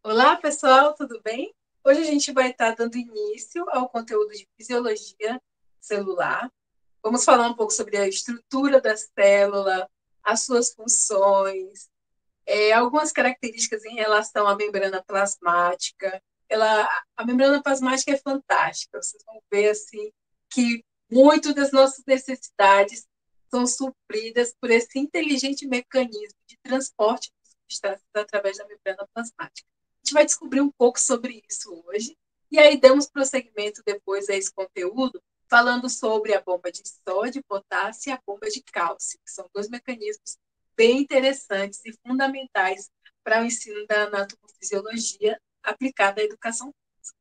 Olá, pessoal, tudo bem? Hoje a gente vai estar dando início ao conteúdo de fisiologia celular. Vamos falar um pouco sobre a estrutura da célula, as suas funções, algumas características em relação à membrana plasmática. A membrana plasmática é fantástica. Vocês vão ver assim que muito das nossas necessidades são supridas por esse inteligente mecanismo de transporte de substâncias através da membrana plasmática. A gente vai descobrir um pouco sobre isso hoje. E aí damos prosseguimento depois a esse conteúdo, falando sobre a bomba de sódio, potássio e a bomba de cálcio, que são dois mecanismos bem interessantes e fundamentais para o ensino da anatomofisiologia aplicada à educação física.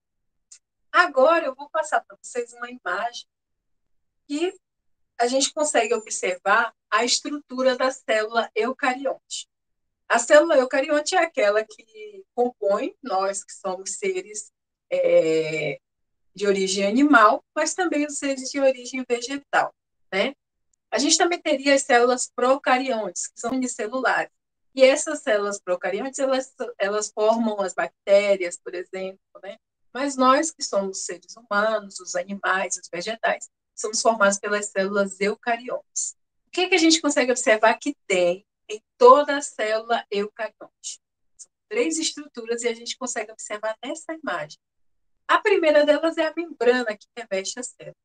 Agora eu vou passar para vocês uma imagem que a gente consegue observar a estrutura da célula eucarionte. A célula eucarionte é aquela que compõe nós que somos seres de origem animal, mas também os seres de origem vegetal, né? A gente também teria as células procariontes, que são unicelulares. E essas células procariontes, elas formam as bactérias, por exemplo, né? Mas nós, que somos seres humanos, os animais, os vegetais, somos formados pelas células eucariontes. O que a gente consegue observar que tem em toda a célula eucarionte? São três estruturas e a gente consegue observar nessa imagem. A primeira delas é a membrana que reveste a célula.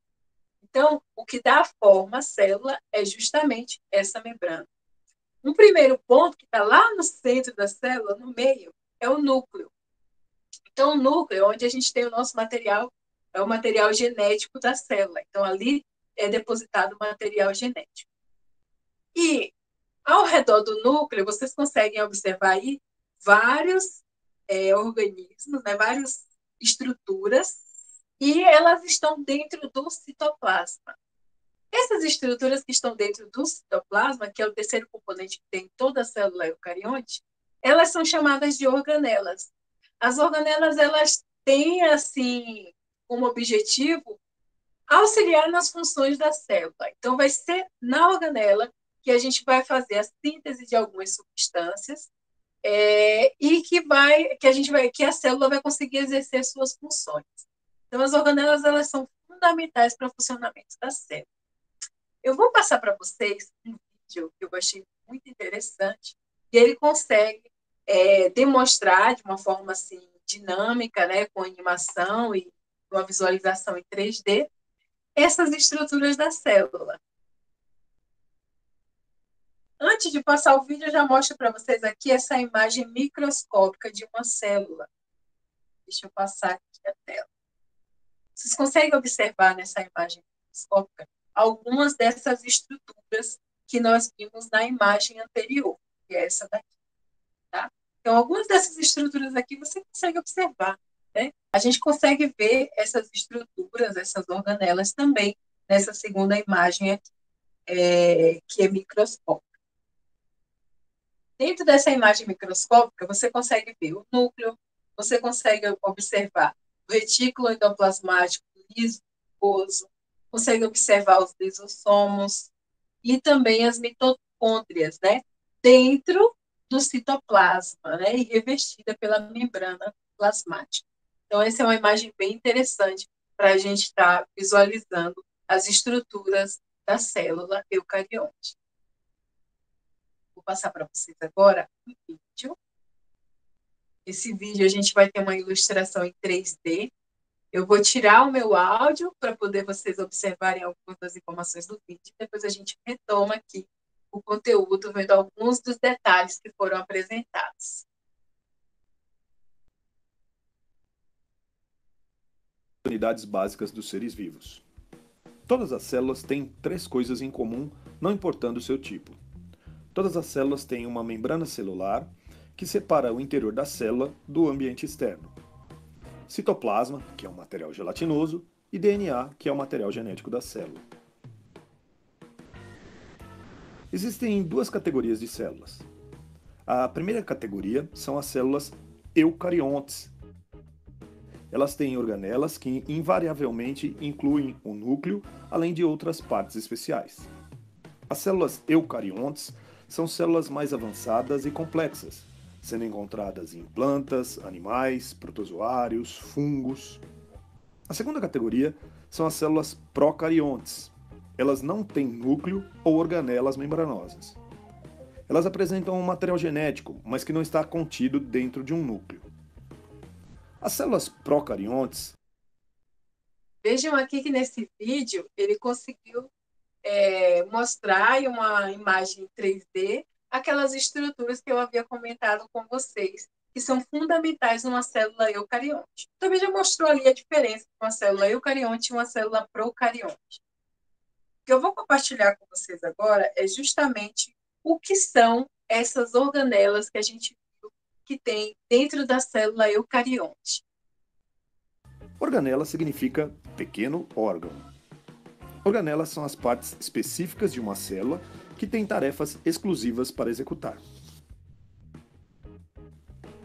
Então, o que dá forma à célula é justamente essa membrana. Um primeiro ponto, que está lá no centro da célula, no meio, é o núcleo. Então, o núcleo é onde a gente tem o nosso material, é o material genético da célula. Então, ali é depositado o material genético. E, ao redor do núcleo, vocês conseguem observar aí vários organismos, né, várias estruturas, e elas estão dentro do citoplasma. Essas estruturas que estão dentro do citoplasma, que é o terceiro componente que tem em toda a célula eucarionte, elas são chamadas de organelas. As organelas, elas têm, assim, como objetivo auxiliar nas funções da célula. Então, vai ser na organela que a gente vai fazer a síntese de algumas substâncias e que a célula vai conseguir exercer suas funções. Então, as organelas, elas são fundamentais para o funcionamento da célula. Eu vou passar para vocês um vídeo que eu achei muito interessante, e ele consegue demonstrar de uma forma assim dinâmica, né, com animação e uma visualização em 3D, essas estruturas da célula. Antes de passar o vídeo, eu já mostro para vocês aqui essa imagem microscópica de uma célula. Deixa eu passar aqui a tela. Vocês conseguem observar nessa imagem microscópica algumas dessas estruturas que nós vimos na imagem anterior, que é essa daqui, tá? Então, algumas dessas estruturas aqui você consegue observar, né? A gente consegue ver essas estruturas, essas organelas também nessa segunda imagem aqui, que é microscópica. Dentro dessa imagem microscópica, você consegue ver o núcleo, você consegue observar o retículo endoplasmático liso, rugoso, consegue observar os lisossomos e também as mitocôndrias, né? Dentro do citoplasma, né? E revestida pela membrana plasmática. Então, essa é uma imagem bem interessante para a gente estar visualizando as estruturas da célula eucarionte. Vou passar para vocês agora um vídeo. Esse vídeo a gente vai ter uma ilustração em 3D. Eu vou tirar o meu áudio para poder vocês observarem algumas das informações do vídeo. Depois a gente retoma aqui o conteúdo, vendo alguns dos detalhes que foram apresentados. Unidades básicas dos seres vivos. Todas as células têm três coisas em comum, não importando o seu tipo. Todas as células têm uma membrana celular que separa o interior da célula do ambiente externo. Citoplasma, que é um material gelatinoso, e DNA, que é o material genético da célula. Existem duas categorias de células. A primeira categoria são as células eucariontes. Elas têm organelas que invariavelmente incluem o núcleo, além de outras partes especiais. As células eucariontes são células mais avançadas e complexas, sendo encontradas em plantas, animais, protozoários, fungos. A segunda categoria são as células procariontes. Elas não têm núcleo ou organelas membranosas. Elas apresentam um material genético, mas que não está contido dentro de um núcleo. As células procariontes. Vejam aqui que nesse vídeo ele conseguiu mostrar em uma imagem 3D aquelas estruturas que eu havia comentado com vocês, que são fundamentais numa célula eucarionte. Também já mostrou ali a diferença entre uma célula eucarionte e uma célula procarionte. O que eu vou compartilhar com vocês agora é justamente o que são essas organelas que a gente viu que tem dentro da célula eucarionte. Organela significa pequeno órgão. Organelas são as partes específicas de uma célula que têm tarefas exclusivas para executar.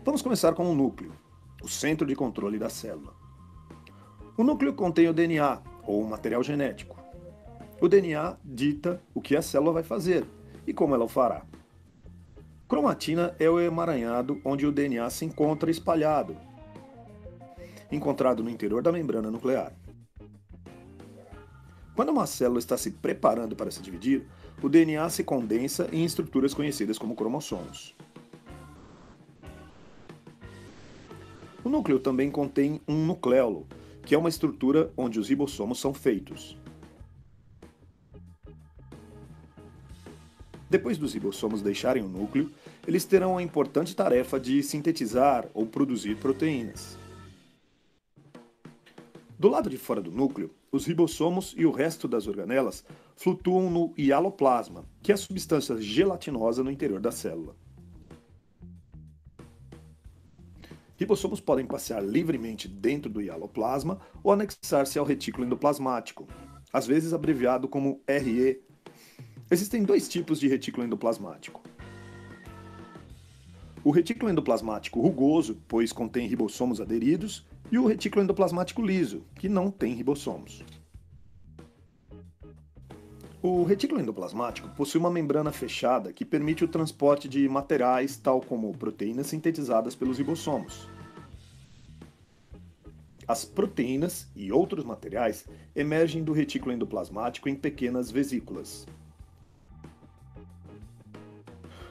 Vamos começar com o núcleo, o centro de controle da célula. O núcleo contém o DNA, ou material genético. O DNA dita o que a célula vai fazer e como ela o fará. Cromatina é o emaranhado onde o DNA se encontra espalhado, encontrado no interior da membrana nuclear. Quando uma célula está se preparando para se dividir, o DNA se condensa em estruturas conhecidas como cromossomos. O núcleo também contém um nucleolo, que é uma estrutura onde os ribossomos são feitos. Depois dos ribossomos deixarem o núcleo, eles terão a importante tarefa de sintetizar ou produzir proteínas. Do lado de fora do núcleo, os ribossomos e o resto das organelas flutuam no hialoplasma, que é a substância gelatinosa no interior da célula. Ribossomos podem passear livremente dentro do hialoplasma ou anexar-se ao retículo endoplasmático, às vezes abreviado como RE. Existem dois tipos de retículo endoplasmático. O retículo endoplasmático rugoso, pois contém ribossomos aderidos, e o retículo endoplasmático liso, que não tem ribossomos. O retículo endoplasmático possui uma membrana fechada que permite o transporte de materiais, tal como proteínas sintetizadas pelos ribossomos. As proteínas e outros materiais emergem do retículo endoplasmático em pequenas vesículas,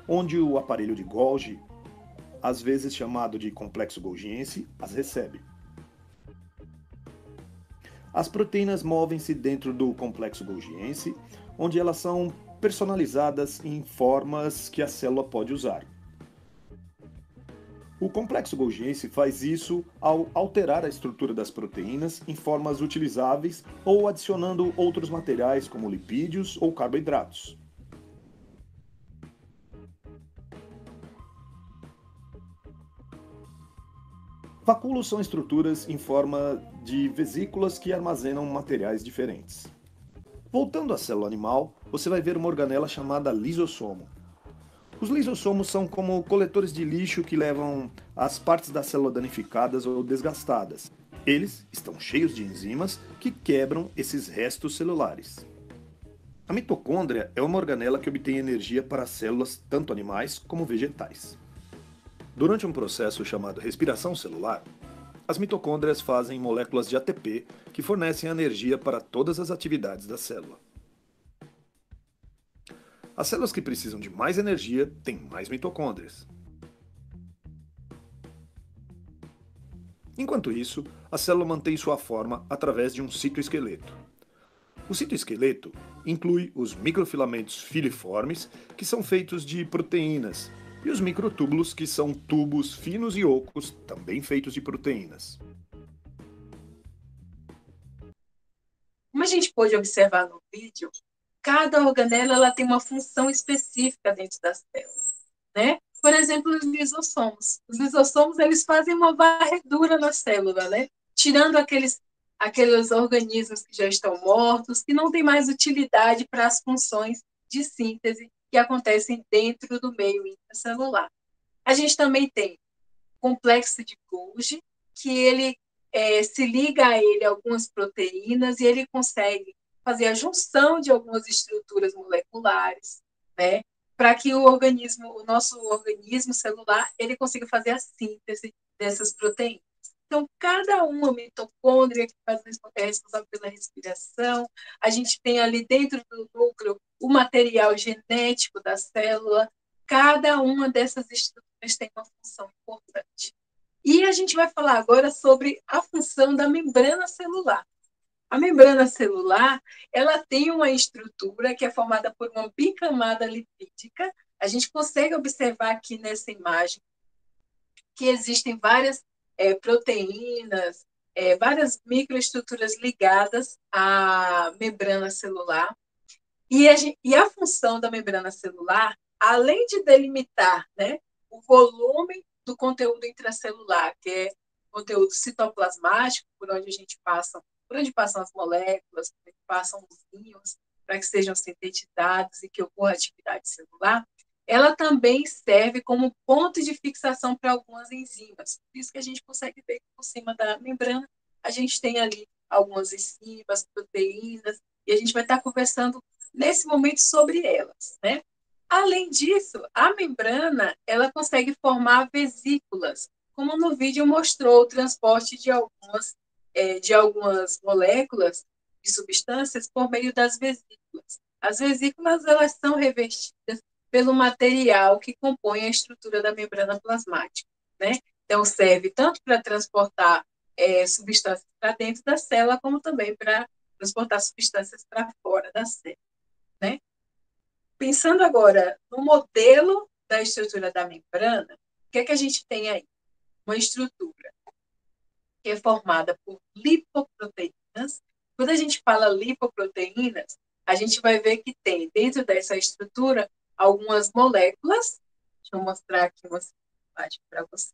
onde o aparelho de Golgi, às vezes chamado de complexo golgiense, as recebe. As proteínas movem-se dentro do complexo golgiense, onde elas são personalizadas em formas que a célula pode usar. O complexo golgiense faz isso ao alterar a estrutura das proteínas em formas utilizáveis ou adicionando outros materiais como lipídios ou carboidratos. Vacúolos são estruturas em forma de vesículas que armazenam materiais diferentes. Voltando à célula animal, você vai ver uma organela chamada lisossomo. Os lisossomos são como coletores de lixo que levam as partes da célula danificadas ou desgastadas. Eles estão cheios de enzimas que quebram esses restos celulares. A mitocôndria é uma organela que obtém energia para células tanto animais como vegetais. Durante um processo chamado respiração celular, as mitocôndrias fazem moléculas de ATP que fornecem energia para todas as atividades da célula. As células que precisam de mais energia têm mais mitocôndrias. Enquanto isso, a célula mantém sua forma através de um citoesqueleto. O citoesqueleto inclui os microfilamentos filiformes, que são feitos de proteínas, e os microtúbulos, que são tubos finos e ocos, também feitos de proteínas. Como a gente pôde observar no vídeo, cada organela ela tem uma função específica dentro das células, né? Por exemplo, os lisossomos. Os lisossomos eles fazem uma varredura na célula, né? Tirando aqueles organismos que já estão mortos, que não têm mais utilidade para as funções de síntese que acontecem dentro do meio intracelular. A gente também tem o complexo de Golgi, que ele se liga a ele algumas proteínas e ele consegue fazer a junção de algumas estruturas moleculares, né? para que o nosso organismo celular, ele consiga fazer a síntese dessas proteínas. Então, cada uma mitocôndria que é responsável pela respiração, a gente tem ali dentro do núcleo o material genético da célula, cada uma dessas estruturas tem uma função importante. E a gente vai falar agora sobre a função da membrana celular. A membrana celular, ela tem uma estrutura que é formada por uma bicamada lipídica. A gente consegue observar aqui nessa imagem que existem várias proteínas, várias microestruturas ligadas à membrana celular. E a função da membrana celular, além de delimitar, né, o volume do conteúdo intracelular, que é conteúdo citoplasmático, por onde passam as moléculas, por onde passam os íons, para que sejam sintetizados e que ocorra atividade celular, ela também serve como ponto de fixação para algumas enzimas. Por isso que a gente consegue ver que por cima da membrana a gente tem ali algumas enzimas, proteínas, e a gente vai estar conversando nesse momento sobre elas, né? Além disso, a membrana, ela consegue formar vesículas, como no vídeo mostrou o transporte de algumas moléculas de substâncias por meio das vesículas. As vesículas, elas são revestidas pelo material que compõe a estrutura da membrana plasmática, né? Então, serve tanto para transportar substâncias para dentro da célula, como também para transportar substâncias para fora da célula, né? Pensando agora no modelo da estrutura da membrana, o que é que a gente tem aí? Uma estrutura que é formada por lipoproteínas. Quando a gente fala lipoproteínas, a gente vai ver que tem dentro dessa estrutura algumas moléculas. Deixa eu mostrar aqui uma imagem para você.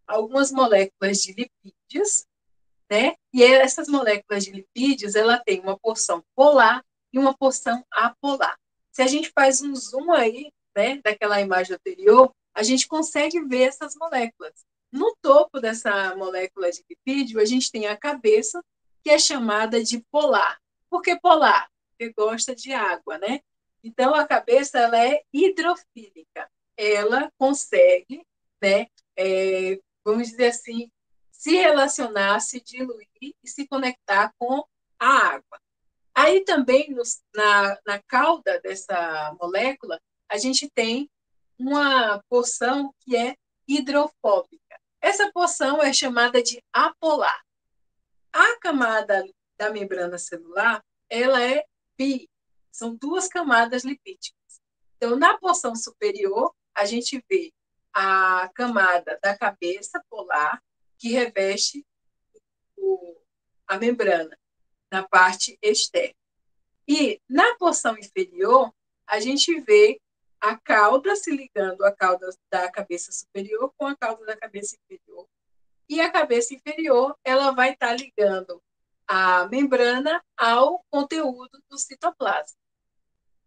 Algumas moléculas de lipídios, né? E essas moléculas de lipídios, ela tem uma porção polar e uma porção apolar. Se a gente faz um zoom aí, né, daquela imagem anterior, a gente consegue ver essas moléculas. No topo dessa molécula de lipídio, a gente tem a cabeça, que é chamada de polar. Por que polar? Porque gosta de água, né? Então, a cabeça, ela é hidrofílica. Ela consegue, né, vamos dizer assim, se relacionar, se diluir e se conectar com a água. Aí também, na cauda dessa molécula, a gente tem uma porção que é hidrofóbica. Essa porção é chamada de apolar. A camada da membrana celular, ela é bi, são duas camadas lipídicas. Então, na porção superior, a gente vê a camada da cabeça polar, que reveste a membrana na parte externa. E na porção inferior, a gente vê a cauda se ligando à cauda da cabeça superior com a cauda da cabeça inferior. E a cabeça inferior, ela vai estar ligando a membrana ao conteúdo do citoplasma.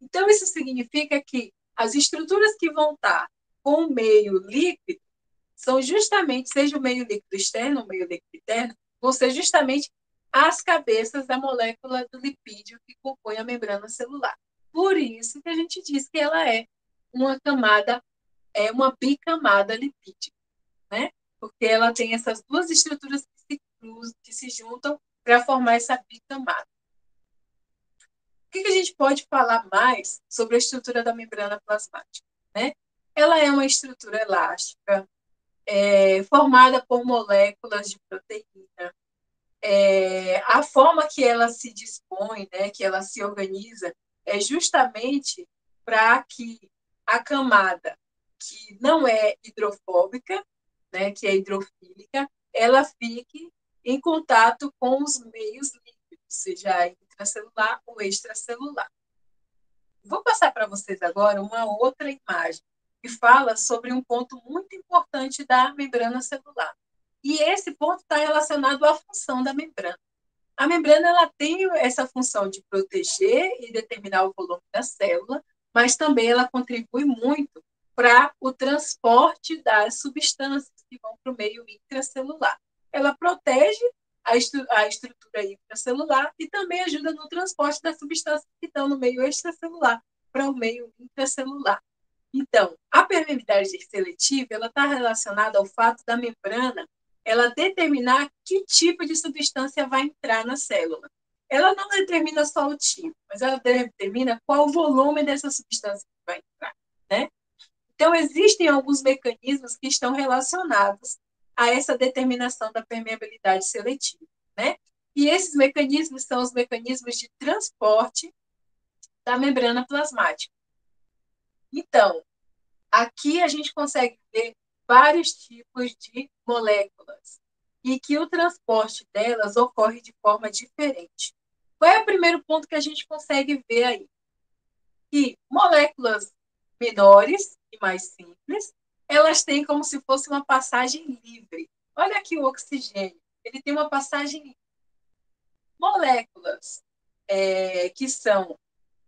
Então, isso significa que as estruturas que vão estar com o meio líquido são justamente, seja o meio líquido externo ou o meio líquido interno, vão ser justamente as cabeças da molécula do lipídio que compõe a membrana celular. Por isso que a gente diz que ela é uma camada, é uma bicamada lipídica, né? Porque ela tem essas duas estruturas que se juntam para formar essa bicamada. O que a gente pode falar mais sobre a estrutura da membrana plasmática, né? Ela é uma estrutura elástica, formada por moléculas de proteína. A forma que ela se dispõe, né, que ela se organiza, é justamente para que a camada que não é hidrofóbica, né, que é hidrofílica, ela fique em contato com os meios líquidos, seja intracelular ou extracelular. Vou passar para vocês agora uma outra imagem que fala sobre um ponto muito importante da membrana celular. E esse ponto está relacionado à função da membrana. A membrana ela tem essa função de proteger e determinar o volume da célula, mas também ela contribui muito para o transporte das substâncias que vão para o meio intracelular. Ela protege a estrutura intracelular e também ajuda no transporte das substâncias que estão no meio extracelular, para o meio intracelular. Então, a permeabilidade seletiva ela está relacionada ao fato da membrana ela determinar que tipo de substância vai entrar na célula. Ela não determina só o tipo, mas ela determina qual o volume dessa substância que vai entrar, né? Então, existem alguns mecanismos que estão relacionados a essa determinação da permeabilidade seletiva, né? E esses mecanismos são os mecanismos de transporte da membrana plasmática. Então, aqui a gente consegue ver vários tipos de moléculas e que o transporte delas ocorre de forma diferente. Qual é o primeiro ponto que a gente consegue ver aí? Que moléculas menores e mais simples, elas têm como se fosse uma passagem livre. Olha aqui o oxigênio, ele tem uma passagem livre. Moléculas que são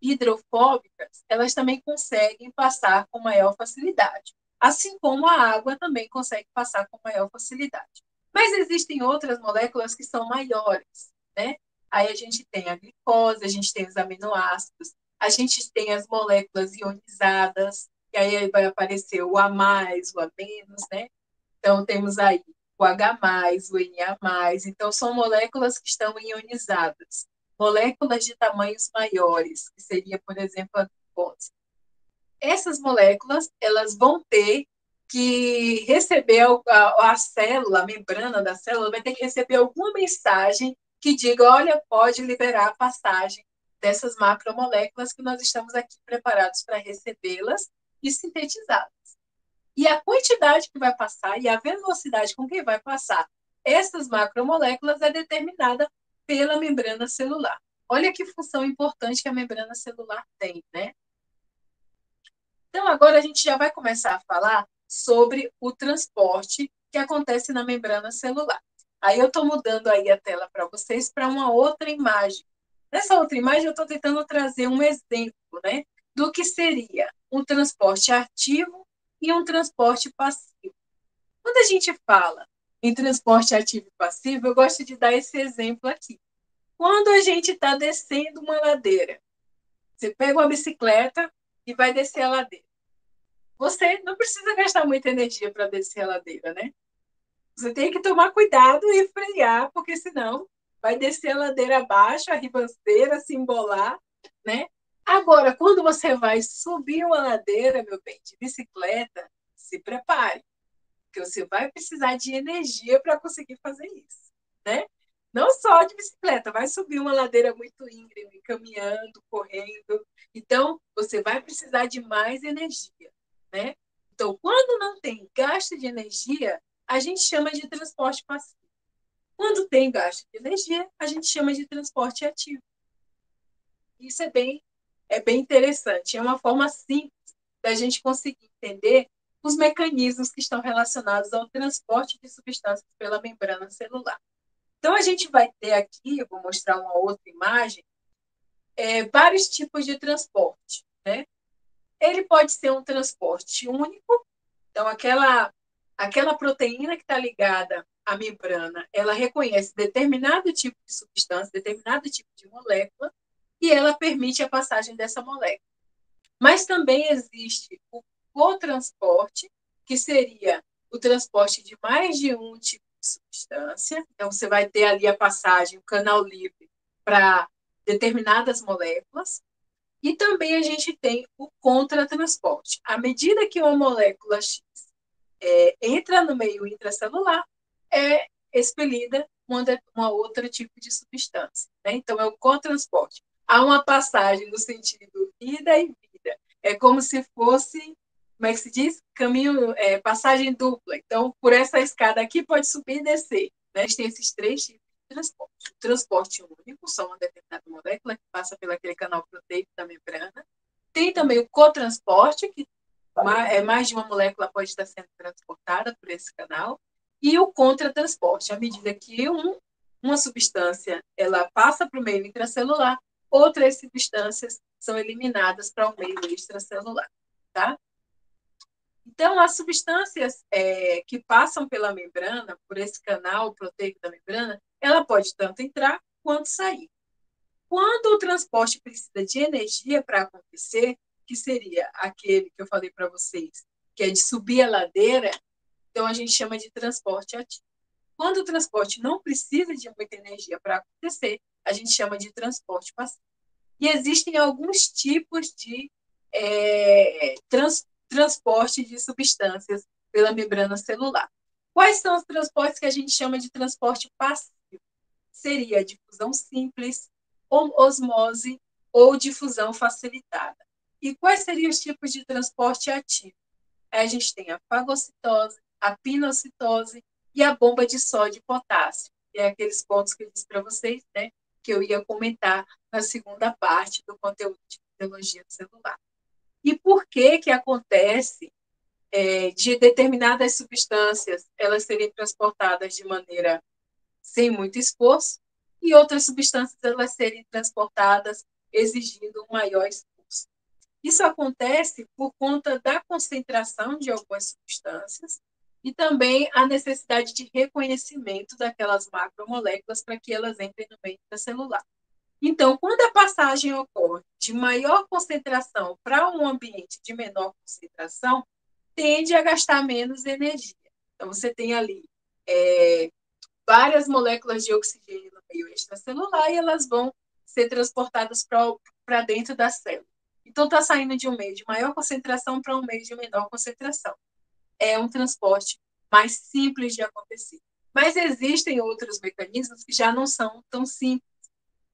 hidrofóbicas, elas também conseguem passar com maior facilidade, assim como a água também consegue passar com maior facilidade. Mas existem outras moléculas que são maiores, né? Aí a gente tem a glicose, a gente tem os aminoácidos, a gente tem as moléculas ionizadas, e aí vai aparecer o A+, o A-, né? Então temos aí o H+, o Na+, então são moléculas que estão ionizadas. Moléculas de tamanhos maiores, que seria, por exemplo, a glicose. Essas moléculas, elas vão ter que receber a célula, a membrana da célula, vai ter que receber alguma mensagem que diga, olha, pode liberar a passagem dessas macromoléculas que nós estamos aqui preparados para recebê-las e sintetizá-las. E a quantidade que vai passar e a velocidade com que vai passar essas macromoléculas é determinada pela membrana celular. Olha que função importante que a membrana celular tem, né? Então, agora a gente já vai começar a falar sobre o transporte que acontece na membrana celular. Aí eu estou mudando aí a tela para vocês para uma outra imagem. Nessa outra imagem eu estou tentando trazer um exemplo, né, do que seria um transporte ativo e um transporte passivo. Quando a gente fala em transporte ativo e passivo, eu gosto de dar esse exemplo aqui. Quando a gente está descendo uma ladeira, você pega uma bicicleta e vai descer a ladeira. Você não precisa gastar muita energia para descer a ladeira, né? Você tem que tomar cuidado e frear, porque senão vai descer a ladeira abaixo, a ribanceira, se embolar, né? Agora, quando você vai subir uma ladeira, meu bem, de bicicleta, se prepare, porque você vai precisar de energia para conseguir fazer isso, né? Não só de bicicleta, vai subir uma ladeira muito íngreme, caminhando, correndo. Então, você vai precisar de mais energia, né? Então, quando não tem gasto de energia, a gente chama de transporte passivo. Quando tem gasto de energia, a gente chama de transporte ativo. Isso é bem interessante. É uma forma simples da gente conseguir entender os mecanismos que estão relacionados ao transporte de substâncias pela membrana celular. Então, a gente vai ter aqui, eu vou mostrar uma outra imagem, vários tipos de transporte, né? Ele pode ser um transporte único, então aquela proteína que está ligada à membrana, ela reconhece determinado tipo de substância, determinado tipo de molécula, e ela permite a passagem dessa molécula. Mas também existe o cotransporte, que seria o transporte de mais de um tipo de substância. Então, você vai ter ali a passagem, o canal livre para determinadas moléculas. E também a gente tem o contratransporte. À medida que uma molécula X entra no meio intracelular, é expelida uma outra tipo de substância, né? Então, é o cotransporte. Há uma passagem no sentido ida e vida. É como se fosse, como é que se diz? Caminho, passagem dupla. Então, por essa escada aqui, pode subir e descer, né? A gente tem esses três tipos de transporte. O transporte único, só uma determinada molécula que passa pelo aquele canal proteico da membrana. Tem também o cotransporte, que mais de uma molécula pode estar sendo transportada por esse canal, e o contratransporte, à medida que uma substância ela passa para o meio intracelular, outras substâncias são eliminadas para o meio extracelular, tá? Então, as substâncias que passam pela membrana, por esse canal proteico da membrana, ela pode tanto entrar quanto sair. Quando o transporte precisa de energia para acontecer, que seria aquele que eu falei para vocês, que é de subir a ladeira, então a gente chama de transporte ativo. Quando o transporte não precisa de muita energia para acontecer, a gente chama de transporte passivo. E existem alguns tipos de transporte de substâncias pela membrana celular. Quais são os transportes que a gente chama de transporte passivo? Seria a difusão simples, osmose ou difusão facilitada. E quais seriam os tipos de transporte ativo? A gente tem a fagocitose, a pinocitose e a bomba de sódio e potássio. É aqueles pontos que eu disse para vocês, né, que eu ia comentar na segunda parte do conteúdo de fisiologia celular. E por que acontece de determinadas substâncias elas serem transportadas de maneira sem muito esforço e outras substâncias elas serem transportadas exigindo um maior esforço? Isso acontece por conta da concentração de algumas substâncias e também a necessidade de reconhecimento daquelas macromoléculas para que elas entrem no meio celular. Então, quando a passagem ocorre de maior concentração para um ambiente de menor concentração, tende a gastar menos energia. Então, você tem ali várias moléculas de oxigênio no meio extracelular e elas vão ser transportadas para dentro da célula. Então, está saindo de um meio de maior concentração para um meio de menor concentração. É um transporte mais simples de acontecer. Mas existem outros mecanismos que já não são tão simples,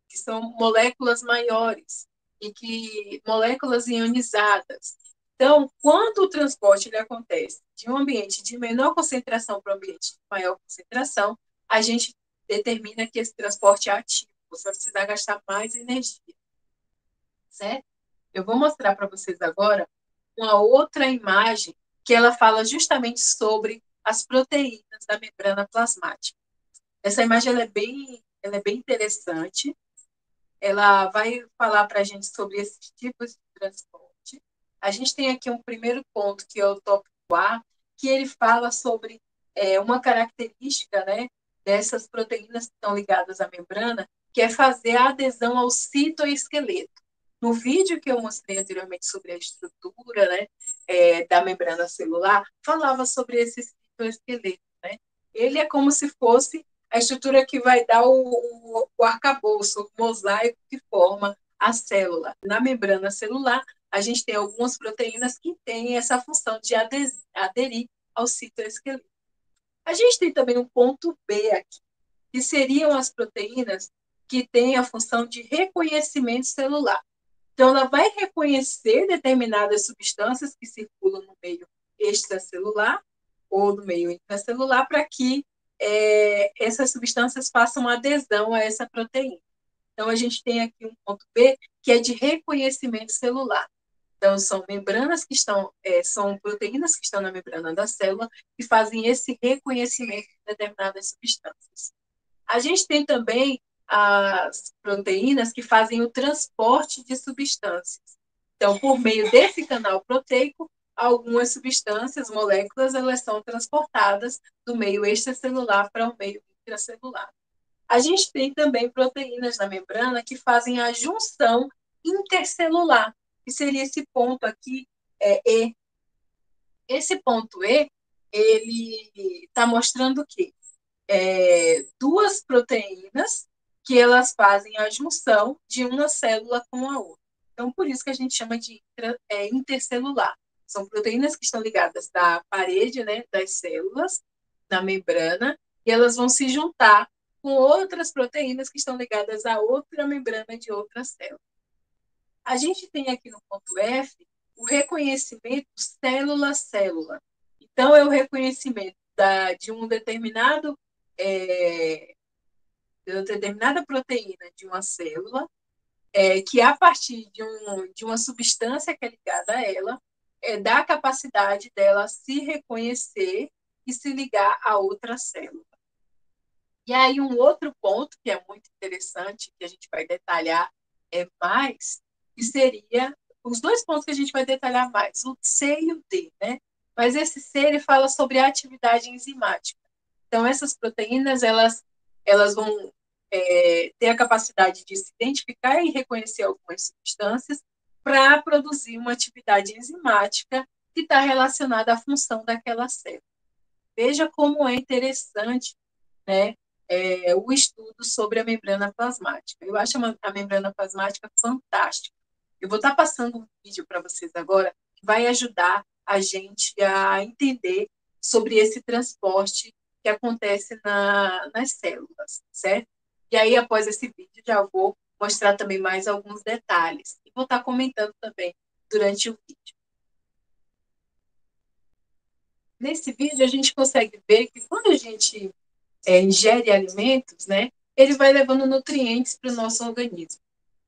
que são moléculas maiores e que moléculas ionizadas. Então, quando o transporte ele acontece de um ambiente de menor concentração para um ambiente de maior concentração, a gente determina que esse transporte é ativo. Você vai precisar gastar mais energia. Certo? Eu vou mostrar para vocês agora uma outra imagem que ela fala justamente sobre as proteínas da membrana plasmática. Essa imagem ela é bem interessante. Ela vai falar para a gente sobre esses tipos de transporte. A gente tem aqui um primeiro ponto, que é o tópico A, que ele fala sobre uma característica, né, dessas proteínas que estão ligadas à membrana, que é fazer a adesão ao citoesqueleto. No vídeo que eu mostrei anteriormente sobre a estrutura, né, da membrana celular, falava sobre esse citoesqueleto. Né? Ele é como se fosse a estrutura que vai dar o arcabouço, o mosaico que forma a célula. Na membrana celular, a gente tem algumas proteínas que têm essa função de aderir ao citoesqueleto. A gente tem também um ponto B aqui, que seriam as proteínas que têm a função de reconhecimento celular. Então, ela vai reconhecer determinadas substâncias que circulam no meio extracelular ou no meio intracelular para que essas substâncias façam adesão a essa proteína. Então, a gente tem aqui um ponto B, que é de reconhecimento celular. Então, são membranas que estão, são proteínas que estão na membrana da célula que fazem esse reconhecimento de determinadas substâncias. A gente tem também as proteínas que fazem o transporte de substâncias. Então, por meio desse canal proteico, algumas substâncias, moléculas, elas são transportadas do meio extracelular para o meio intracelular. A gente tem também proteínas na membrana que fazem a junção intercelular, que seria esse ponto aqui, E. Esse ponto E, ele está mostrando o quê? Duas proteínas que elas fazem a junção de uma célula com a outra. Então, por isso que a gente chama de intercelular. São proteínas que estão ligadas da parede, né, das células, na membrana, e elas vão se juntar com outras proteínas que estão ligadas a outra membrana de outra célula. A gente tem aqui no ponto F o reconhecimento célula-célula. Então, é o reconhecimento de um determinada proteína de uma célula, que a partir de uma substância que é ligada a ela, dá a capacidade dela se reconhecer e se ligar a outra célula. E aí um outro ponto que é muito interessante, que a gente vai detalhar mais, que seria os dois pontos que a gente vai detalhar mais, o C e o D, né? Mas esse C, ele fala sobre a atividade enzimática. Então, essas proteínas, elas vão ter a capacidade de se identificar e reconhecer algumas substâncias, para produzir uma atividade enzimática que está relacionada à função daquela célula. Veja como é interessante, né, o estudo sobre a membrana plasmática. Eu acho a membrana plasmática fantástica. Eu vou estar passando um vídeo para vocês agora que vai ajudar a gente a entender sobre esse transporte que acontece nas células, certo? E aí, após esse vídeo, já vou mostrar também mais alguns detalhes. E vou estar comentando também durante o vídeo. Nesse vídeo, a gente consegue ver que quando a gente ingere alimentos, né, ele vai levando nutrientes para o nosso organismo.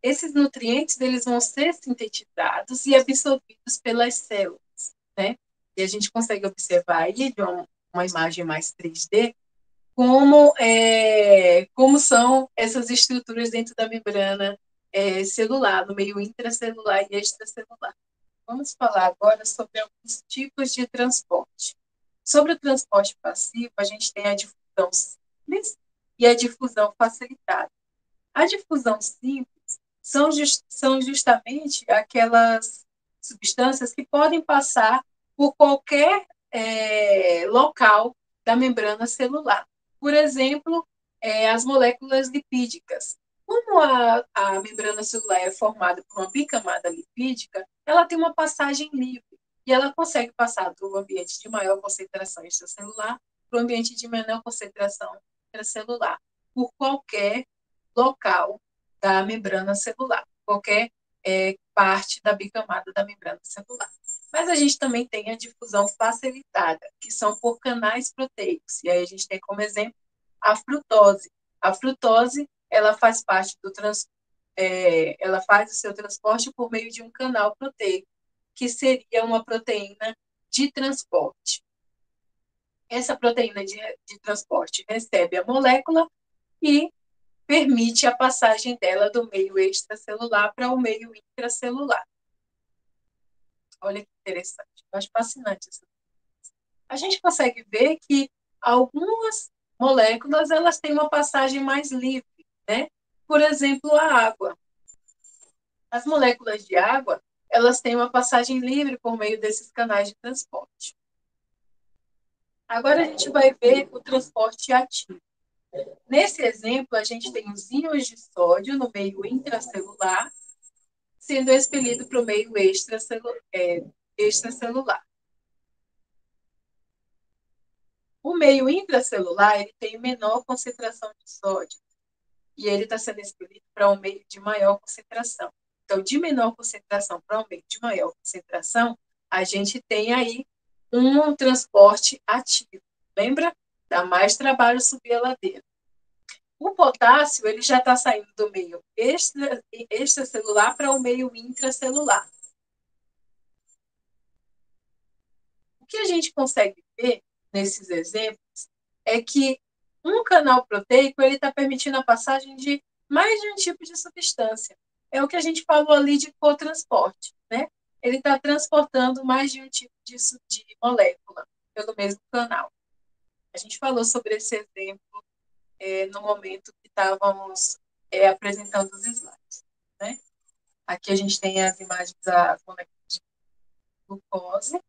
Esses nutrientes eles vão ser sintetizados e absorvidos pelas células, né? E a gente consegue observar aí de uma imagem mais 3D como são essas estruturas dentro da membrana celular, no meio intracelular e extracelular. Vamos falar agora sobre alguns tipos de transporte. Sobre o transporte passivo, a gente tem a difusão simples e a difusão facilitada. A difusão simples são justamente aquelas substâncias que podem passar por qualquer local da membrana celular. Por exemplo, as moléculas lipídicas. Como a membrana celular é formada por uma bicamada lipídica, ela tem uma passagem livre e ela consegue passar do ambiente de maior concentração extracelular para o ambiente de menor concentração intracelular, por qualquer local da membrana celular, qualquer parte da bicamada da membrana celular. Mas a gente também tem a difusão facilitada, que são por canais proteicos. E aí a gente tem como exemplo a frutose. A frutose, ela faz parte ela faz o seu transporte por meio de um canal proteico, que seria uma proteína de transporte. Essa proteína de transporte recebe a molécula e permite a passagem dela do meio extracelular para o meio intracelular. Olha que interessante, eu acho fascinante isso. A gente consegue ver que algumas moléculas elas têm uma passagem mais livre, né? Por exemplo, a água. As moléculas de água, elas têm uma passagem livre por meio desses canais de transporte. Agora a gente vai ver o transporte ativo. Nesse exemplo, a gente tem os íons de sódio no meio intracelular, sendo expelido para o meio extracelular. O meio intracelular ele tem menor concentração de sódio e ele está sendo expelido para um meio de maior concentração. Então, de menor concentração para um meio de maior concentração, a gente tem aí um transporte ativo. Lembra? Dá mais trabalho subir a ladeira. O potássio ele já está saindo do meio extracelular para o meio intracelular. O que a gente consegue ver nesses exemplos é que um canal proteico ele está permitindo a passagem de mais de um tipo de substância. É o que a gente falou ali de cotransporte, né? Ele está transportando mais de um tipo de molécula pelo mesmo canal. A gente falou sobre esse exemplo no momento que estávamos apresentando os slides, né? Aqui a gente tem as imagens da molécula de glucose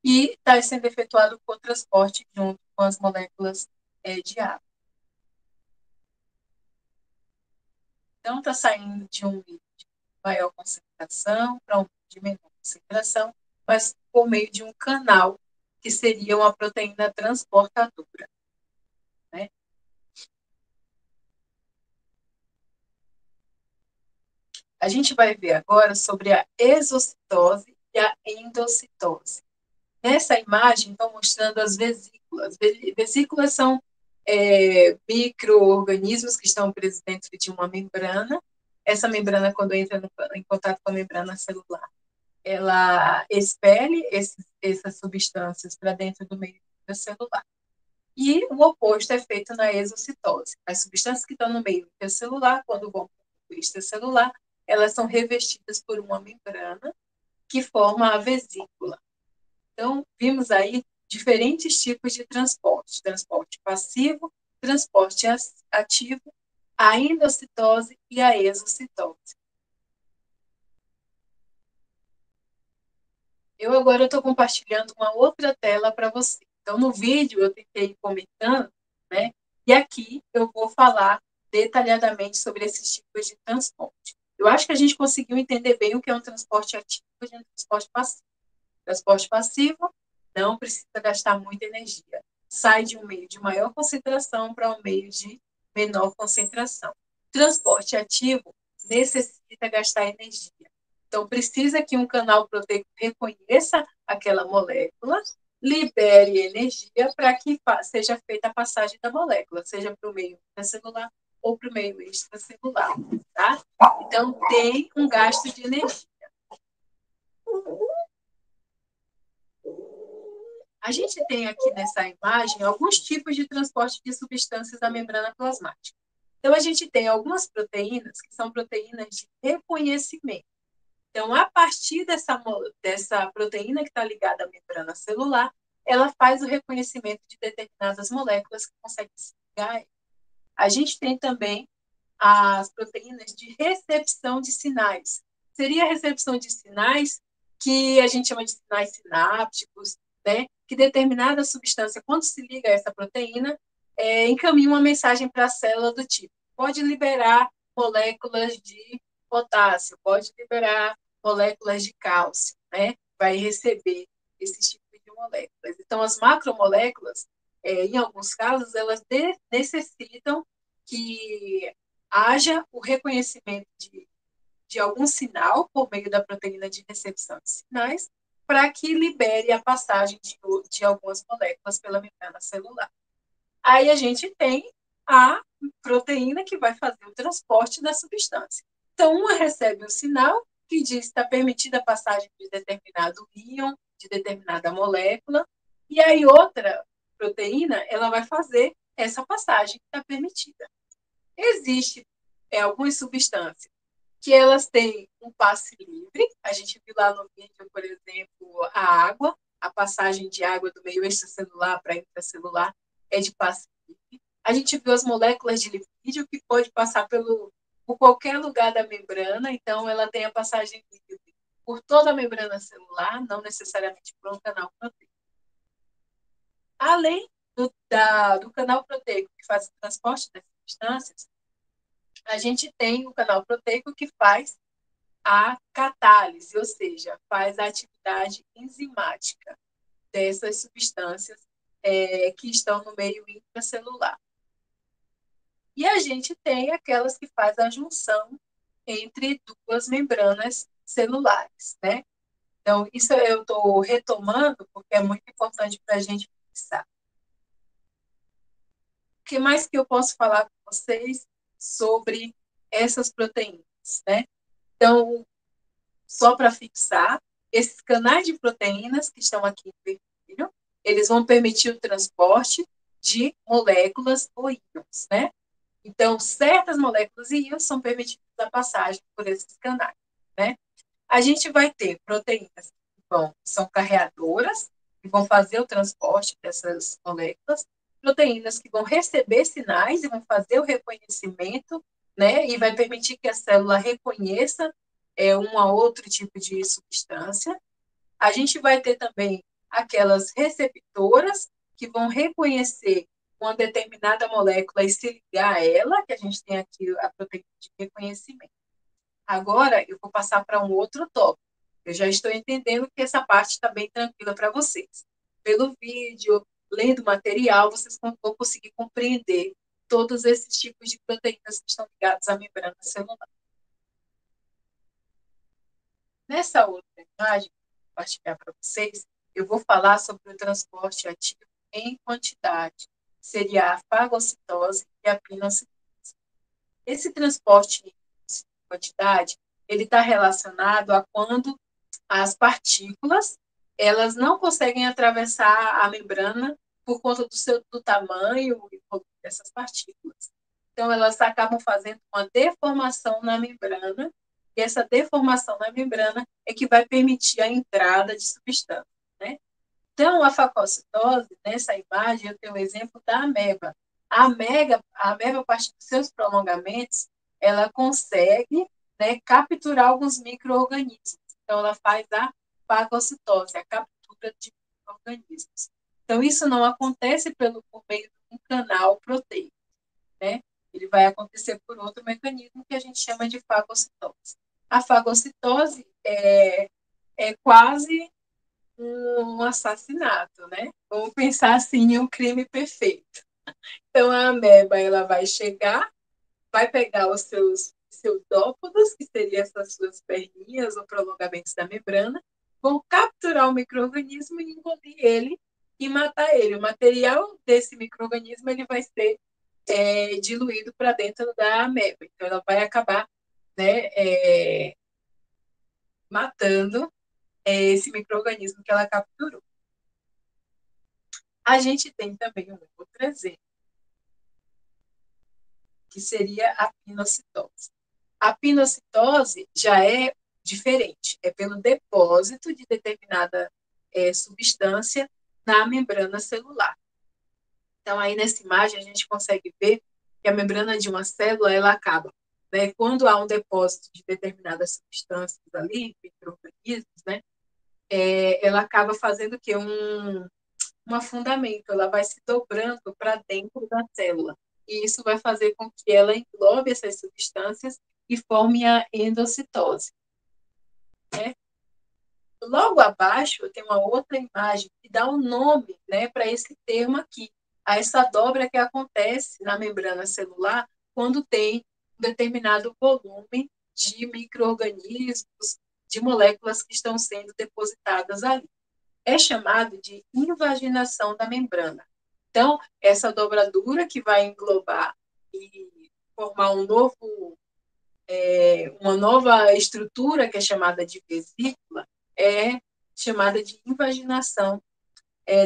e está sendo efetuado o cotransporte junto com as moléculas de água. Então, está saindo de um meio de maior concentração para um meio de menor concentração, mas por meio de um canal, que seria uma proteína transportadora. Né? A gente vai ver agora sobre a exocitose e a endocitose. Nessa imagem, estão mostrando as vesículas. Vesículas são micro-organismos que estão presos dentro de uma membrana. Essa membrana, quando entra em contato com a membrana celular, ela expele essas substâncias para dentro do meio celular. E o oposto é feito na exocitose. As substâncias que estão no meio celular, quando vão para o extracelular, elas são revestidas por uma membrana que forma a vesícula. Então, vimos aí diferentes tipos de transporte. Transporte passivo, transporte ativo, a endocitose e a exocitose. Eu agora estou compartilhando uma outra tela para você. Então, no vídeo, eu tentei ir comentando, né? E aqui eu vou falar detalhadamente sobre esses tipos de transporte. Eu acho que a gente conseguiu entender bem o que é um transporte ativo e um transporte passivo. Transporte passivo não precisa gastar muita energia. Sai de um meio de maior concentração para um meio de menor concentração. Transporte ativo necessita gastar energia. Então, precisa que um canal proteico reconheça aquela molécula, libere energia para que seja feita a passagem da molécula, seja para o meio intracelular ou para o meio extracelular. Tá? Então, tem um gasto de energia. A gente tem aqui nessa imagem alguns tipos de transporte de substâncias da membrana plasmática. Então, a gente tem algumas proteínas que são proteínas de reconhecimento. Então, a partir dessa proteína que está ligada à membrana celular, ela faz o reconhecimento de determinadas moléculas que conseguem se ligar. A gente tem também as proteínas de recepção de sinais. Seria a recepção de sinais que a gente chama de sinais sinápticos, né? Que determinada substância, quando se liga a essa proteína, encaminha uma mensagem para a célula do tipo: pode liberar moléculas de potássio, pode liberar moléculas de cálcio, né? Vai receber esse tipo de moléculas. Então, as macromoléculas, em alguns casos, elas necessitam que haja o reconhecimento de algum sinal por meio da proteína de recepção de sinais para que libere a passagem de algumas moléculas pela membrana celular. Aí a gente tem a proteína que vai fazer o transporte da substância. Então, uma recebe um sinal que diz que está permitida a passagem de determinado íon, de determinada molécula, e aí outra proteína ela vai fazer essa passagem que está permitida. Existem algumas substâncias que elas têm um passe livre. A gente viu lá no vídeo, por exemplo, a água, a passagem de água do meio extracelular para intracelular é de passe livre. A gente viu as moléculas de lipídio que pode passar por qualquer lugar da membrana, então ela tem a passagem livre por toda a membrana celular, não necessariamente por um canal proteico. Além do canal proteico que faz o transporte das substâncias, a gente tem o canal proteico que faz a catálise, ou seja, faz a atividade enzimática dessas substâncias que estão no meio intracelular. E a gente tem aquelas que faz a junção entre duas membranas celulares, né? Então, isso eu estou retomando porque é muito importante para a gente pensar. O que mais que eu posso falar com vocês sobre essas proteínas, né? Então, só para fixar, esses canais de proteínas que estão aqui em vermelho, eles vão permitir o transporte de moléculas ou íons, né? Então, certas moléculas e íons são permitidas a passagem por esses canais, né? A gente vai ter proteínas que são carreadoras, que vão fazer o transporte dessas moléculas, proteínas que vão receber sinais e vão fazer o reconhecimento, né? E vai permitir que a célula reconheça um a outro tipo de substância. A gente vai ter também aquelas receptoras que vão reconhecer uma determinada molécula e se ligar a ela, que a gente tem aqui a proteína de reconhecimento. Agora, eu vou passar para um outro tópico. Eu já estou entendendo que essa parte está bem tranquila para vocês. Pelo vídeo, lendo material, vocês vão conseguir compreender todos esses tipos de proteínas que estão ligadas à membrana celular. Nessa outra imagem, vou compartilhar para vocês, eu vou falar sobre o transporte ativo em quantidade. Seria a fagocitose e a pinocitose. Esse transporte em quantidade, ele está relacionado a quando as partículas elas não conseguem atravessar a membrana por conta do tamanho e dessas partículas. Então, elas acabam fazendo uma deformação na membrana, e essa deformação na membrana é que vai permitir a entrada de substância, né? Então, a fagocitose, nessa imagem, eu tenho o exemplo da ameba. A ameba, a partir dos seus prolongamentos, ela consegue, né, capturar alguns micro-organismos. Então, ela faz a fagocitose, a captura de organismos. Então, isso não acontece por meio de um canal proteico, né? Ele vai acontecer por outro mecanismo que a gente chama de fagocitose. A fagocitose é quase um assassinato, né? Vamos pensar assim em um crime perfeito. Então, a ameba ela vai chegar, vai pegar os seus pseudópodos, que seriam essas suas perninhas ou prolongamentos da membrana, vão capturar o micro-organismo e engolir ele e matar ele. O material desse micro-organismo ele vai ser diluído para dentro da ameba. Então, ela vai acabar, né, matando esse micro-organismo que ela capturou. A gente tem também um outro exemplo, que seria a pinocitose. A pinocitose já é diferente, é pelo depósito de determinada substância na membrana celular. Então, aí nessa imagem a gente consegue ver que a membrana de uma célula ela acaba, né, quando há um depósito de determinadas substâncias ali, micro-organismos, né, ela acaba fazendo o quê? Um afundamento, ela vai se dobrando para dentro da célula. E isso vai fazer com que ela englobe essas substâncias e forme a endocitose. Né? Logo abaixo, tem uma outra imagem que dá um nome, né, para esse termo aqui, a essa dobra que acontece na membrana celular quando tem um determinado volume de micro-organismos, de moléculas que estão sendo depositadas ali. É chamado de invaginação da membrana. Então, essa dobradura que vai englobar e formar uma nova estrutura, que é chamada de vesícula, é chamada de invaginação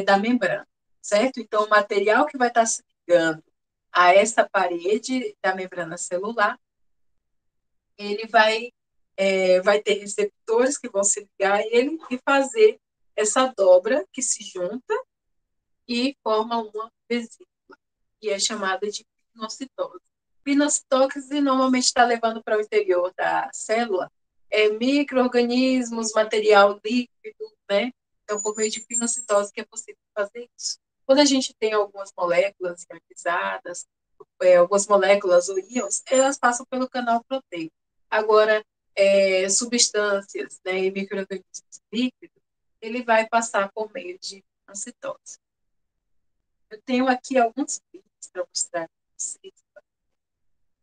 da membrana, certo? Então, o material que vai estar se ligando a essa parede da membrana celular, ele vai ter receptores que vão se ligar a ele e fazer essa dobra que se junta e forma uma vesícula, que é chamada de pinocitose. Pinocitose normalmente está levando para o interior da célula micro-organismos, material líquido, né? Então, por meio de pinocitose que é possível fazer isso. Quando a gente tem algumas moléculas ionizadas, algumas moléculas ou íons, elas passam pelo canal proteico. Agora, substâncias, né, e micro-organismos líquidos, ele vai passar por meio de pinocitose. Eu tenho aqui alguns vídeos para mostrar para vocês,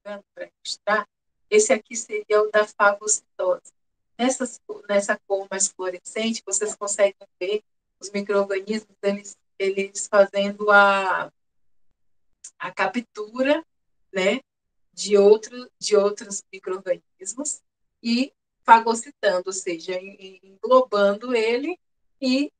para ilustrar. Esse aqui seria o da fagocitose. Nessa cor mais fluorescente, vocês conseguem ver os micro-organismos, eles fazendo a captura, né, de outros micro-organismos e fagocitando, ou seja, englobando ele e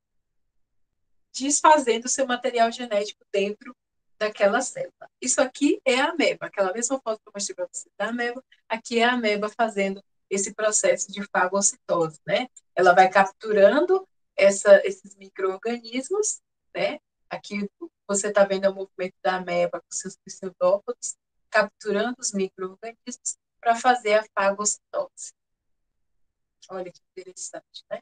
desfazendo seu material genético dentro daquela célula. Isso aqui é a ameba, aquela mesma foto que eu mostrei para você da ameba, aqui é a ameba fazendo esse processo de fagocitose, né? Ela vai capturando esses micro-organismos, né? Aqui você está vendo o movimento da ameba com seus pseudópodos, capturando os micro-organismos para fazer a fagocitose. Olha que interessante, né?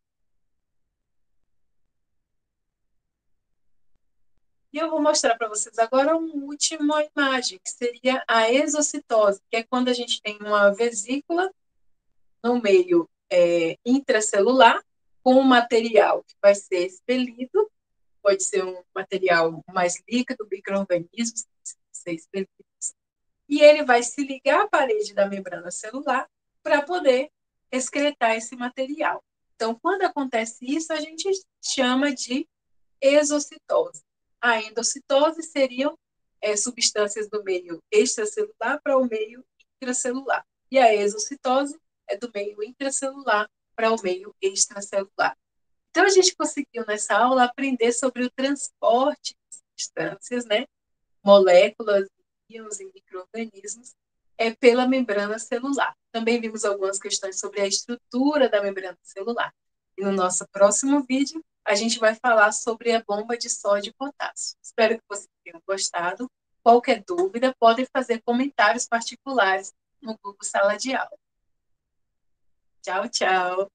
E eu vou mostrar para vocês agora uma última imagem, que seria a exocitose, que é quando a gente tem uma vesícula no meio intracelular, com um material que vai ser expelido, pode ser um material mais líquido, micro-organismos que precisam ser expelidos, e ele vai se ligar à parede da membrana celular para poder excretar esse material. Então, quando acontece isso, a gente chama de exocitose. A endocitose seriam substâncias do meio extracelular para o meio intracelular. E a exocitose é do meio intracelular para o meio extracelular. Então, a gente conseguiu nessa aula aprender sobre o transporte de substâncias, né, moléculas, íons e micro-organismos pela membrana celular. Também vimos algumas questões sobre a estrutura da membrana celular. E no nosso próximo vídeo, a gente vai falar sobre a bomba de sódio e potássio. Espero que vocês tenham gostado. Qualquer dúvida, podem fazer comentários particulares no Google Sala de Aula. Tchau, tchau!